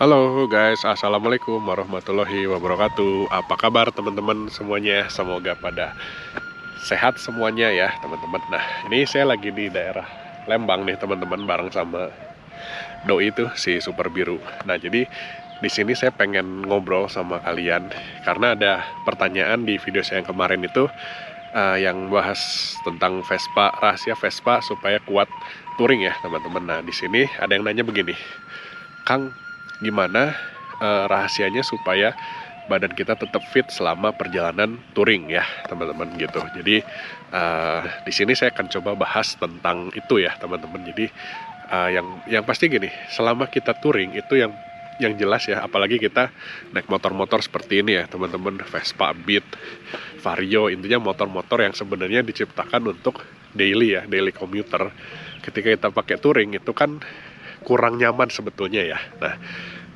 Halo guys, assalamualaikum warahmatullahi wabarakatuh. Apa kabar teman-teman semuanya? Semoga pada sehat semuanya ya teman-teman. Nah, ini saya lagi di daerah Lembang nih teman-teman, bareng sama doi itu si Super Biru. Nah, jadi di sini saya pengen ngobrol sama kalian karena ada pertanyaan di video saya yang kemarin itu, yang bahas tentang Vespa, rahasia Vespa supaya kuat touring ya teman-teman. Nah, di sini ada yang nanya begini, Kang, gimana rahasianya supaya badan kita tetap fit selama perjalanan touring ya teman-teman gitu. Jadi di sini saya akan coba bahas tentang itu ya teman-teman. Jadi yang pasti gini, selama kita touring itu yang jelas ya, apalagi kita naik motor-motor seperti ini ya teman-teman, Vespa, Beat, Vario, intinya motor-motor yang sebenarnya diciptakan untuk daily ya, daily commuter. Ketika kita pakai touring itu kan kurang nyaman sebetulnya ya. Nah,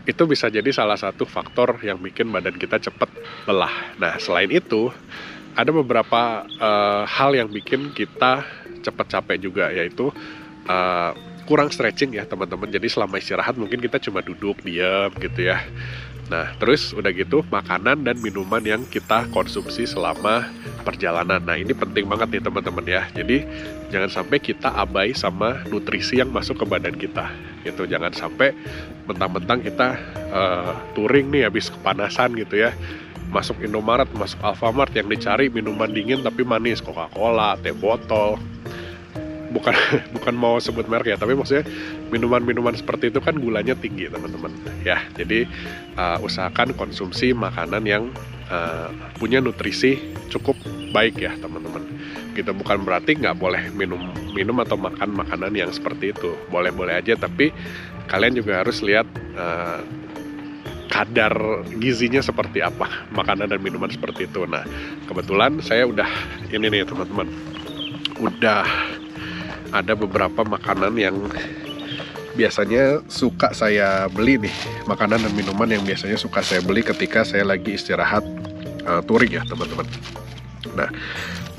itu bisa jadi salah satu faktor yang bikin badan kita cepat lelah. Nah, selain itu ada beberapa hal yang bikin kita cepat capek juga, yaitu kurang stretching ya teman-teman. Jadi selama istirahat mungkin kita cuma duduk diam gitu ya. Nah, terus udah gitu makanan dan minuman yang kita konsumsi selama perjalanan. Nah, ini penting banget nih teman-teman ya. Jadi jangan sampai kita abai sama nutrisi yang masuk ke badan kita. Gitu, jangan sampai mentang-mentang kita touring nih habis kepanasan gitu ya. Masuk Indomaret, masuk Alfamart, yang dicari minuman dingin tapi manis, Coca-Cola, teh botol. Bukan bukan mau sebut merek ya, tapi maksudnya minuman-minuman seperti itu kan gulanya tinggi teman-teman ya. Jadi usahakan konsumsi makanan yang punya nutrisi cukup baik ya teman-teman. Gitu, bukan berarti nggak boleh minum atau makan makanan yang seperti itu, boleh-boleh aja, tapi kalian juga harus lihat kadar gizinya seperti apa makanan dan minuman seperti itu. Nah, kebetulan saya udah ini nih teman-teman, udah ada beberapa makanan yang biasanya suka saya beli nih, makanan dan minuman yang biasanya suka saya beli ketika saya lagi istirahat touring ya teman-teman. Nah,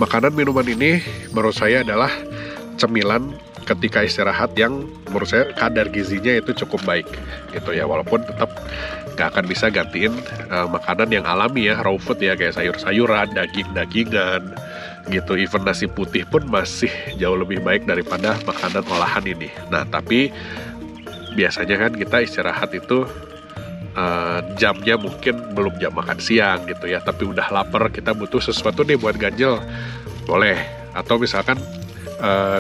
makanan minuman ini menurut saya adalah cemilan ketika istirahat yang menurut saya kadar gizinya itu cukup baik gitu ya, walaupun tetap gak akan bisa gantiin makanan yang alami ya, raw food ya, kayak sayur-sayuran, daging-dagingan gitu. Even nasi putih pun masih jauh lebih baik daripada makanan olahan ini. Nah, tapi biasanya kan kita istirahat itu jamnya mungkin belum jam makan siang gitu ya, tapi udah lapar, kita butuh sesuatu nih buat ganjel, boleh. Atau misalkan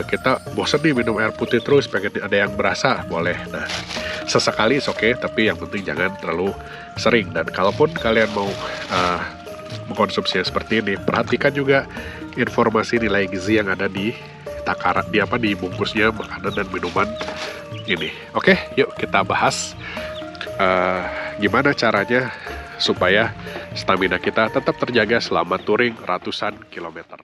kita bosen nih minum air putih terus, pengen ada yang berasa, boleh. Nah, sesekali is oke, tapi yang penting jangan terlalu sering. Dan kalaupun kalian mau mengkonsumsi yang seperti ini, perhatikan juga informasi nilai gizi yang ada di takaran, di bungkusnya makanan dan minuman ini. Oke, yuk kita bahas gimana caranya supaya stamina kita tetap terjaga selama touring ratusan kilometer.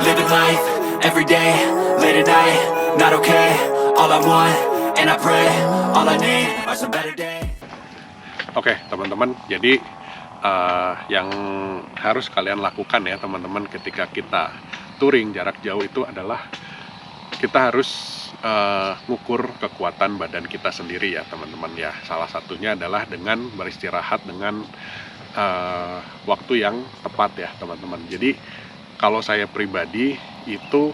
Living life, every day, late at night, not okay. All I want, and I pray, all I need are some better days. Oke teman-teman, jadi yang harus kalian lakukan ya teman-teman ketika kita touring jarak jauh itu adalah kita harus ngukur kekuatan badan kita sendiri ya teman-teman ya. Salah satunya adalah dengan beristirahat dengan waktu yang tepat ya teman-teman. Jadi kalau saya pribadi itu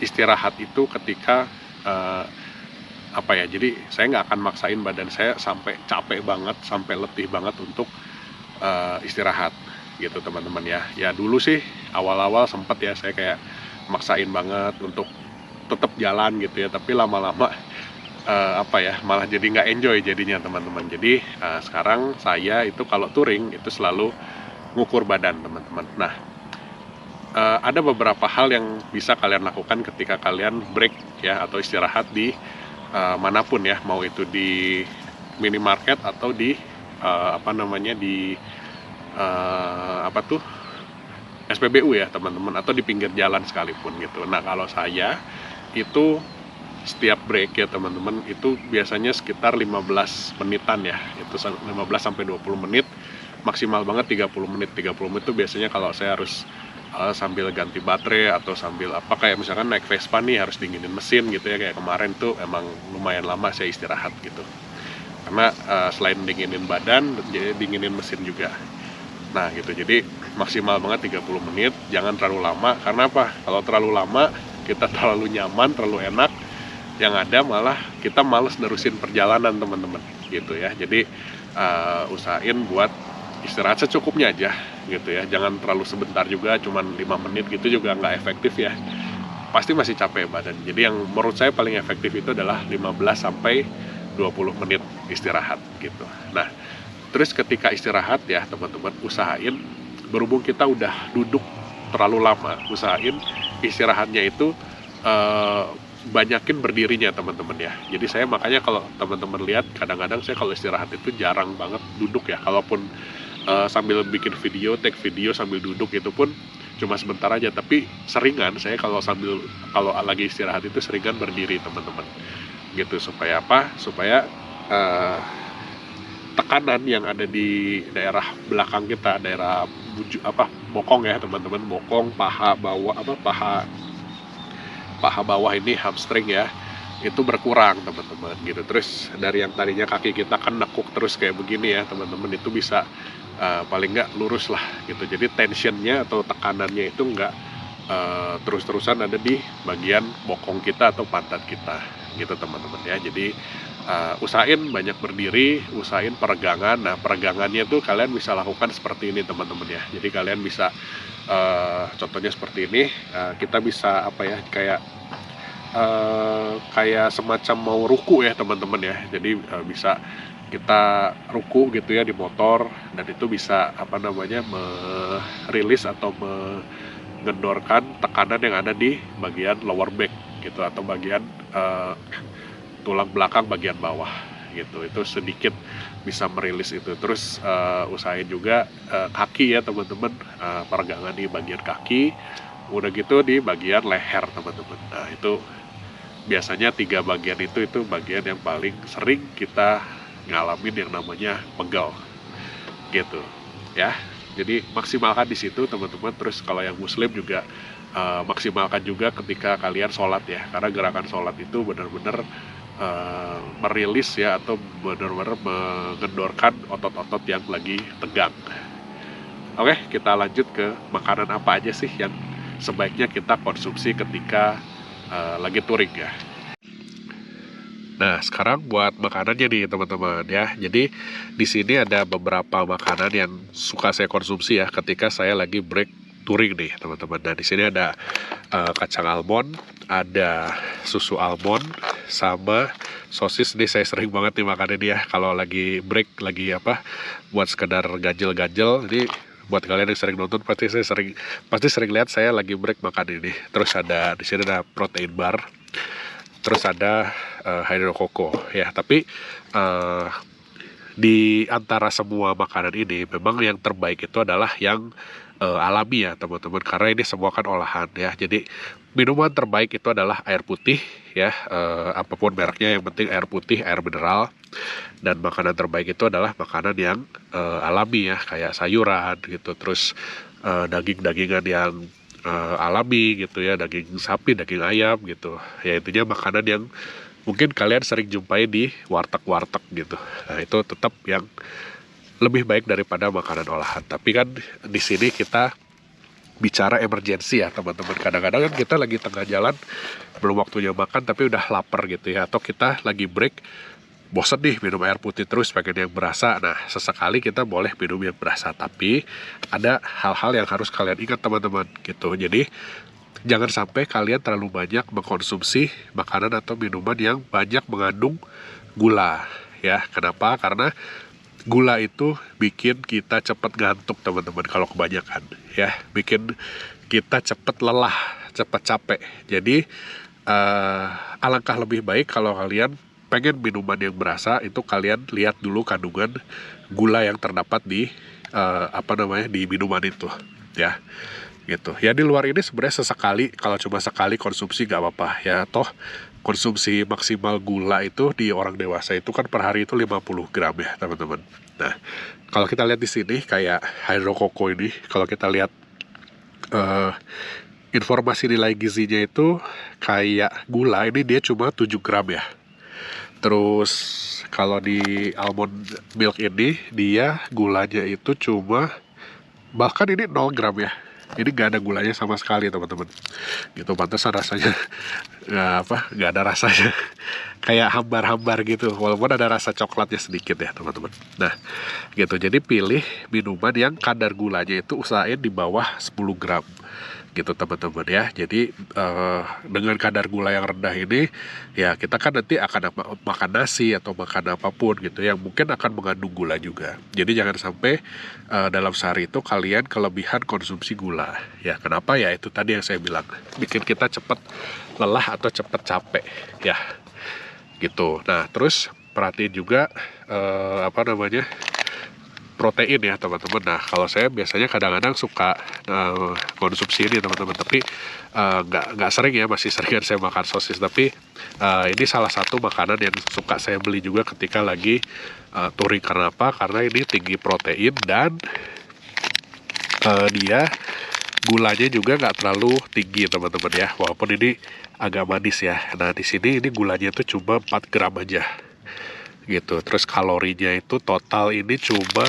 istirahat itu ketika jadi saya nggak akan maksain badan saya sampai capek banget, sampai letih banget untuk istirahat gitu teman-teman ya. Ya dulu sih awal-awal sempet ya saya kayak maksain banget untuk tetap jalan gitu ya, tapi lama-lama malah jadi nggak enjoy jadinya teman-teman. Jadi sekarang saya itu kalau touring itu selalu ngukur badan teman-teman. Nah, ada beberapa hal yang bisa kalian lakukan ketika kalian break ya atau istirahat di manapun ya, mau itu di minimarket atau di SPBU ya teman-teman, atau di pinggir jalan sekalipun gitu. Nah, kalau saya itu setiap break ya teman-teman itu biasanya sekitar 15 menitan ya, itu 15 sampai 20 menit, maksimal banget 30 menit. 30 menit itu biasanya kalau saya harus sambil ganti baterai atau sambil apa, kayak misalkan naik Vespa nih harus dinginin mesin gitu ya, kayak kemarin tuh emang lumayan lama saya istirahat gitu. Karena selain dinginin badan, jadi dinginin mesin juga. Nah gitu, jadi maksimal banget 30 menit, jangan terlalu lama. Karena apa? Kalau terlalu lama, kita terlalu nyaman, terlalu enak, yang ada malah kita males nerusin perjalanan teman-teman gitu ya. Jadi usahain buat istirahat secukupnya aja gitu ya, jangan terlalu sebentar juga, cuman 5 menit gitu juga nggak efektif ya, pasti masih capek badan. Jadi yang menurut saya paling efektif itu adalah 15 sampai 20 menit istirahat gitu. Nah, terus ketika istirahat ya teman-teman, usahain, berhubung kita udah duduk terlalu lama, usahain istirahatnya itu banyakin berdirinya teman-teman ya. Jadi saya makanya kalau teman-teman lihat, kadang-kadang saya kalau istirahat itu jarang banget duduk ya. Kalaupun sambil bikin video, take video sambil duduk itu pun cuma sebentar aja. Tapi seringan saya kalau lagi istirahat itu seringan berdiri teman-teman. Gitu, supaya apa? Supaya tekanan yang ada di daerah belakang kita, daerah bokong ya teman-teman, bokong, paha bawah ini, hamstring ya, itu berkurang teman-teman gitu. Terus dari yang tadinya kaki kita kan nekuk terus kayak begini ya teman-teman, itu bisa paling nggak lurus lah gitu. Jadi tensionnya atau tekanannya itu nggak terus-terusan ada di bagian bokong kita atau pantat kita gitu teman-teman ya. Jadi usahain banyak berdiri, usahain peregangan. Nah, peregangannya tuh kalian bisa lakukan seperti ini teman-teman ya. Jadi kalian bisa contohnya seperti ini, kita bisa apa ya, kayak semacam mau ruku ya teman-teman ya. Jadi bisa kita ruku gitu ya di motor, dan itu bisa apa namanya, merilis atau mengendorkan tekanan yang ada di bagian lower back gitu, atau bagian tulang belakang bagian bawah gitu. Itu sedikit bisa merilis itu. Terus usahain juga kaki ya teman-teman, peregangan di bagian kaki, udah gitu di bagian leher teman-teman. Nah, itu biasanya 3 bagian itu bagian yang paling sering kita ngalamin yang namanya pegal gitu ya. Jadi maksimalkan di situ teman-teman. Terus kalau yang muslim juga maksimalkan juga ketika kalian sholat ya, karena gerakan sholat itu benar-benar merilis ya, atau benar-benar mengendorkan otot-otot yang lagi tegang. Oke, kita lanjut ke makanan apa aja sih yang sebaiknya kita konsumsi ketika lagi touring ya. Nah, sekarang buat makanannya nih teman-teman ya. Jadi di sini ada beberapa makanan yang suka saya konsumsi ya ketika saya lagi break touring nih teman-teman. Nah, di sini ada kacang almond, ada susu almond, sama sosis. Nih saya sering banget nih makan ini ya kalau lagi break, lagi buat sekedar ganjel-ganjel. Jadi buat kalian yang sering nonton pasti sering lihat saya lagi break makan ini. Terus di sini ada protein bar, terus ada hydro coco ya. Tapi di antara semua makanan ini memang yang terbaik itu adalah yang alami ya teman-teman, karena ini semua kan olahan ya. Jadi minuman terbaik itu adalah air putih ya, apapun mereknya, yang penting air putih, air mineral. Dan makanan terbaik itu adalah makanan yang alami ya, kayak sayuran gitu. Terus daging-dagingan yang alami gitu ya, daging sapi, daging ayam gitu ya. Intinya makanan yang mungkin kalian sering jumpai di warteg-warteg gitu. Nah, itu tetap yang lebih baik daripada makanan olahan. Tapi kan di sini kita bicara emergensi ya teman-teman. Kadang-kadang kan kita lagi tengah jalan, belum waktunya makan tapi udah lapar gitu ya, atau kita lagi break, bosan nih minum air putih terus, pengen yang berasa. Nah, sesekali kita boleh minum yang berasa, tapi ada hal-hal yang harus kalian ingat teman-teman gitu. Jadi jangan sampai kalian terlalu banyak mengkonsumsi makanan atau minuman yang banyak mengandung gula ya. Kenapa? Karena gula itu bikin kita cepat ngantuk teman-teman kalau kebanyakan ya, bikin kita cepat lelah, cepat capek. Jadi alangkah lebih baik kalau kalian pengen minuman yang berasa, itu kalian lihat dulu kandungan gula yang terdapat di di minuman itu ya gitu. Ya di luar ini sebenarnya sesekali, kalau cuma sekali konsumsi gak apa-apa ya. Toh konsumsi maksimal gula itu di orang dewasa itu kan per hari itu 50 gram ya teman-teman. Nah, kalau kita lihat di sini kayak hydro coco ini, kalau kita lihat eh, informasi nilai gizinya itu kayak gula ini dia cuma 7 gram ya. Terus kalau di almond milk ini dia gulanya itu cuma, bahkan ini 0 gram ya. Ini gak ada gulanya sama sekali teman-teman. Gitu, pantesan rasanya nggak ada rasanya. Kayak hambar-hambar gitu, walaupun ada rasa coklatnya sedikit ya teman-teman. Nah gitu, jadi pilih minuman yang kadar gulanya itu usahain di bawah 10 gram gitu teman-teman ya. Jadi dengan kadar gula yang rendah ini ya kita kan nanti akan makan nasi atau makan apapun gitu yang mungkin akan mengandung gula juga. Jadi jangan sampai dalam sehari itu kalian kelebihan konsumsi gula ya. Kenapa ya, itu tadi yang saya bilang, bikin kita cepat lelah atau cepat capek ya gitu. Nah terus perhatiin juga protein ya teman-teman. Nah kalau saya biasanya kadang-kadang suka konsumsi ini teman-teman, tapi nggak sering ya, masih seringan saya makan sosis. Tapi ini salah satu makanan yang suka saya beli juga ketika lagi touring. Karena apa? Karena ini tinggi protein dan dia gulanya juga nggak terlalu tinggi teman-teman ya, walaupun ini agak manis ya. Nah di sini ini gulanya tuh cuma 4 gram aja gitu. Terus kalorinya itu total ini cuma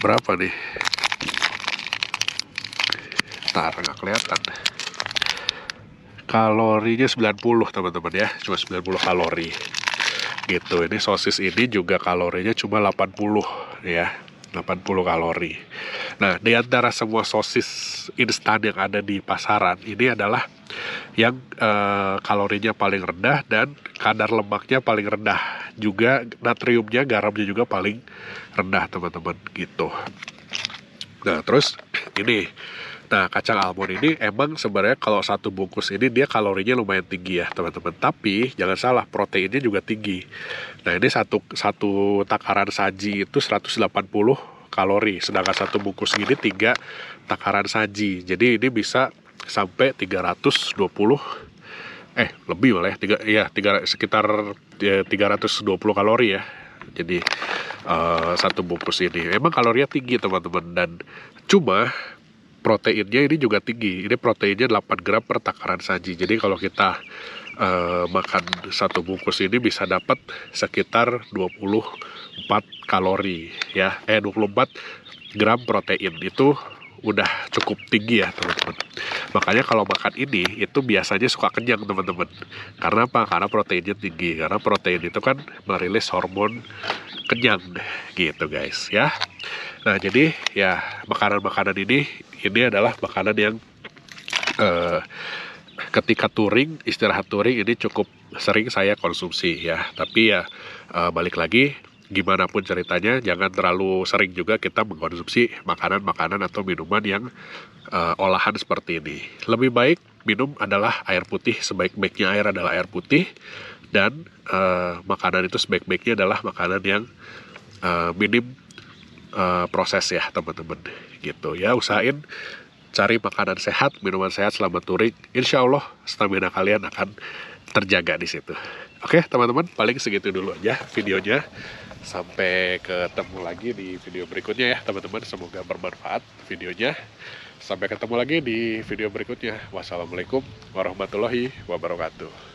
berapa nih? Ntar nggak kelihatan. Kalorinya 90 teman-teman ya, cuma 90 kalori gitu. Ini sosis ini juga kalorinya cuma 80 ya, 80 kalori. Nah di antara semua sosis instan yang ada di pasaran, ini adalah yang kalorinya paling rendah dan kadar lemaknya paling rendah, juga natriumnya, garamnya juga paling rendah teman-teman gitu. Nah terus ini, nah kacang almond ini emang sebenarnya kalau satu bungkus ini dia kalorinya lumayan tinggi ya teman-teman, tapi jangan salah, proteinnya juga tinggi. Nah ini satu takaran saji itu 180 kalori, sedangkan satu bungkus gini 3 takaran saji, jadi ini bisa sampai 320 lebih malah ya, sekitar 320 kalori ya. Jadi satu bungkus ini memang kalorinya tinggi teman-teman, dan cuma proteinnya ini juga tinggi. Ini proteinnya 8 gram per takaran saji. Jadi kalau kita makan satu bungkus ini bisa dapat sekitar 24 kalori ya, 24 gram protein. Itu udah cukup tinggi ya teman-teman. Makanya kalau makan ini itu biasanya suka kenyang teman-teman. Karena apa? Karena proteinnya tinggi. Karena protein itu kan merilis hormon kenyang gitu guys ya. Nah jadi ya makanan-makanan ini adalah makanan yang ketika touring, istirahat touring ini cukup sering saya konsumsi ya. Tapi ya balik lagi, gimana pun ceritanya jangan terlalu sering juga kita mengkonsumsi makanan-makanan atau minuman yang olahan seperti ini. Lebih baik minum adalah air putih, sebaik-baiknya air adalah air putih, dan makanan itu sebaik-baiknya adalah makanan yang minim proses ya teman-teman gitu ya. Usahain cari makanan sehat, minuman sehat selama touring. Insya Allah stamina kalian akan terjaga di situ. Oke teman-teman, paling segitu dulu aja videonya. Sampai ketemu lagi di video berikutnya ya teman-teman. Semoga bermanfaat videonya. Sampai ketemu lagi di video berikutnya. Wassalamualaikum warahmatullahi wabarakatuh.